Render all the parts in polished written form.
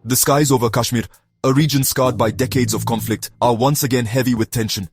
The skies over Kashmir, a region scarred by decades of conflict, are once again heavy with tension.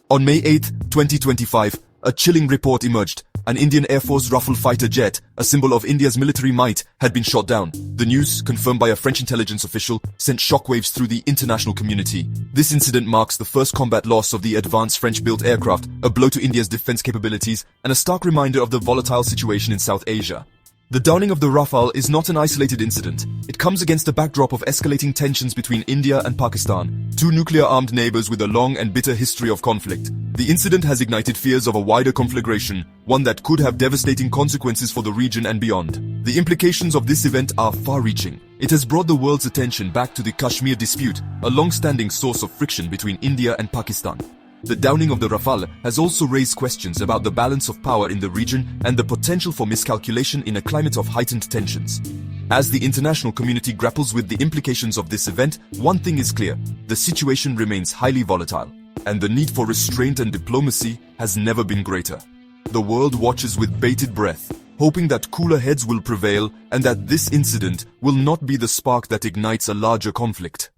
On May 8, 2025, a chilling report emerged. An Indian Air Force Rafale fighter jet, a symbol of India's military might, had been shot down. The news, confirmed by a French intelligence official, sent shockwaves through the international community. This incident marks the first combat loss of the advanced French-built aircraft, a blow to India's defense capabilities, and a stark reminder of the volatile situation in South Asia. The downing of the Rafale is not an isolated incident. It comes against a backdrop of escalating tensions between India and Pakistan, two nuclear-armed neighbors with a long and bitter history of conflict. The incident has ignited fears of a wider conflagration, one that could have devastating consequences for the region and beyond. The implications of this event are far-reaching. It has brought the world's attention back to the Kashmir dispute, a long-standing source of friction between India and Pakistan. The downing of the Rafale has also raised questions about the balance of power in the region and the potential for miscalculation in a climate of heightened tensions. As the international community grapples with the implications of this event, one thing is clear: the situation remains highly volatile, and the need for restraint and diplomacy has never been greater. The world watches with bated breath, hoping that cooler heads will prevail and that this incident will not be the spark that ignites a larger conflict.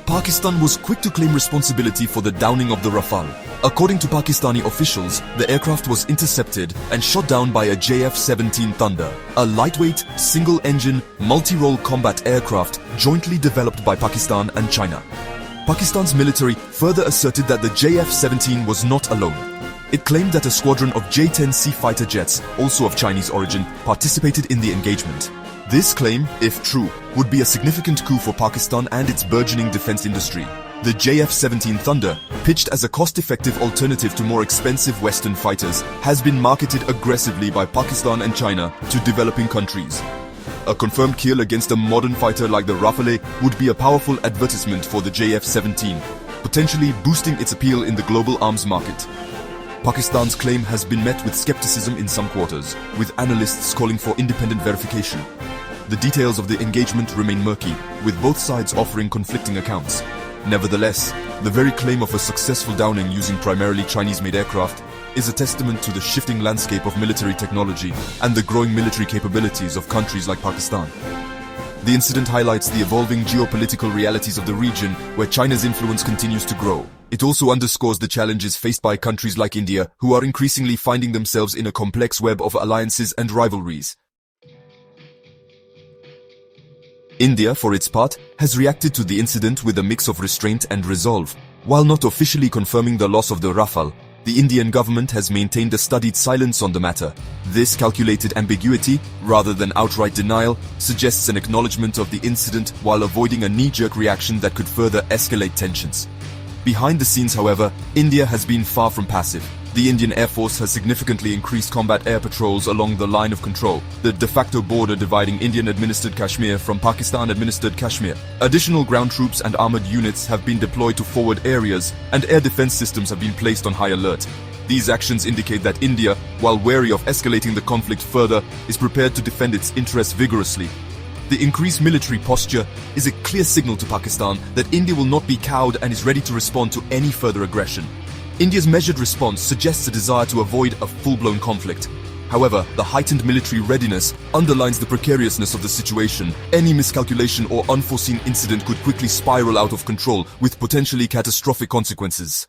Pakistan was quick to claim responsibility for the downing of the Rafale. According to Pakistani officials, the aircraft was intercepted and shot down by a JF-17 Thunder, a lightweight, single-engine, multi-role combat aircraft jointly developed by Pakistan and China. Pakistan's military further asserted that the JF-17 was not alone. It claimed that a squadron of J-10C fighter jets, also of Chinese origin, participated in the engagement. This claim, if true, would be a significant coup for Pakistan and its burgeoning defense industry. The JF-17 Thunder, pitched as a cost-effective alternative to more expensive Western fighters, has been marketed aggressively by Pakistan and China to developing countries. A confirmed kill against a modern fighter like the Rafale would be a powerful advertisement for the JF-17, potentially boosting its appeal in the global arms market. Pakistan's claim has been met with skepticism in some quarters, with analysts calling for independent verification. The details of the engagement remain murky, with both sides offering conflicting accounts. Nevertheless, the very claim of a successful downing using primarily Chinese-made aircraft is a testament to the shifting landscape of military technology and the growing military capabilities of countries like Pakistan. The incident highlights the evolving geopolitical realities of the region, where China's influence continues to grow. It also underscores the challenges faced by countries like India, who are increasingly finding themselves in a complex web of alliances and rivalries. India, for its part, has reacted to the incident with a mix of restraint and resolve. While not officially confirming the loss of the Rafale, the Indian government has maintained a studied silence on the matter. This calculated ambiguity, rather than outright denial, suggests an acknowledgement of the incident while avoiding a knee-jerk reaction that could further escalate tensions. Behind the scenes, however, India has been far from passive. The Indian Air Force has significantly increased combat air patrols along the line of control, the de facto border dividing Indian-administered Kashmir from Pakistan-administered Kashmir. Additional ground troops and armored units have been deployed to forward areas, and air defense systems have been placed on high alert. These actions indicate that India, while wary of escalating the conflict further, is prepared to defend its interests vigorously. The increased military posture is a clear signal to Pakistan that India will not be cowed and is ready to respond to any further aggression. India's measured response suggests a desire to avoid a full-blown conflict. However, the heightened military readiness underlines the precariousness of the situation. Any miscalculation or unforeseen incident could quickly spiral out of control, with potentially catastrophic consequences.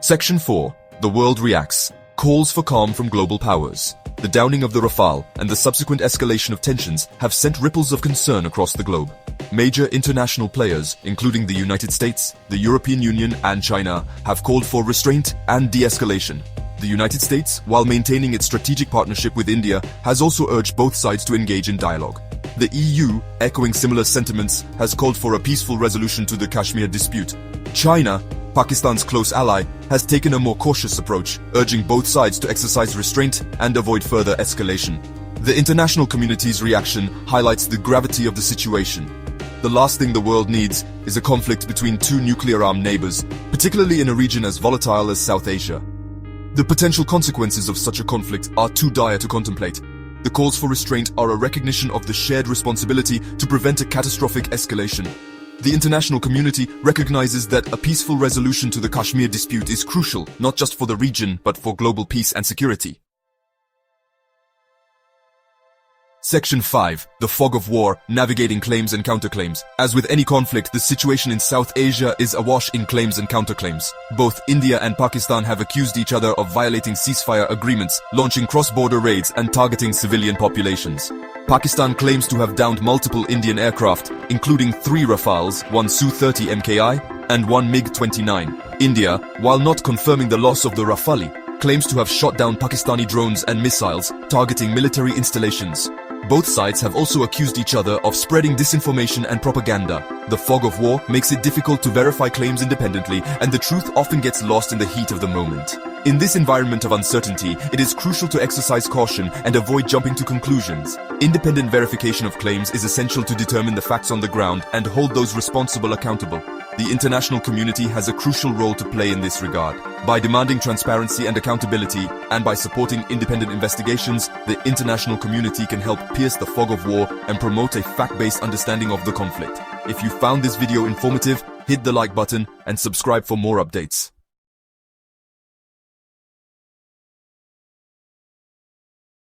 Section 4. The world reacts. Calls for calm from global powers. The downing of the Rafale and the subsequent escalation of tensions have sent ripples of concern across the globe. Major international players, including the United States, the European Union and China, have called for restraint and de-escalation. The United States, while maintaining its strategic partnership with India, has also urged both sides to engage in dialogue. The EU, echoing similar sentiments, has called for a peaceful resolution to the Kashmir dispute. China, Pakistan's close ally, has taken a more cautious approach, urging both sides to exercise restraint and avoid further escalation. The international community's reaction highlights the gravity of the situation. The last thing the world needs is a conflict between two nuclear-armed neighbors, particularly in a region as volatile as South Asia. The potential consequences of such a conflict are too dire to contemplate. The calls for restraint are a recognition of the shared responsibility to prevent a catastrophic escalation. The international community recognizes that a peaceful resolution to the Kashmir dispute is crucial, not just for the region, but for global peace and security. Section 5. The Fog of War, Navigating Claims and Counterclaims. As with any conflict, the situation in South Asia is awash in claims and counterclaims. Both India and Pakistan have accused each other of violating ceasefire agreements, launching cross-border raids and targeting civilian populations. Pakistan claims to have downed multiple Indian aircraft, including 3 Rafales, 1 Su-30 MKI, and 1 MiG-29. India, while not confirming the loss of the Rafale, claims to have shot down Pakistani drones and missiles targeting military installations. Both sides have also accused each other of spreading disinformation and propaganda. The fog of war makes it difficult to verify claims independently, and the truth often gets lost in the heat of the moment. In this environment of uncertainty, it is crucial to exercise caution and avoid jumping to conclusions. Independent verification of claims is essential to determine the facts on the ground and hold those responsible accountable. The international community has a crucial role to play in this regard. By demanding transparency and accountability, and by supporting independent investigations, the international community can help pierce the fog of war and promote a fact-based understanding of the conflict. If you found this video informative, hit the like button and subscribe for more updates.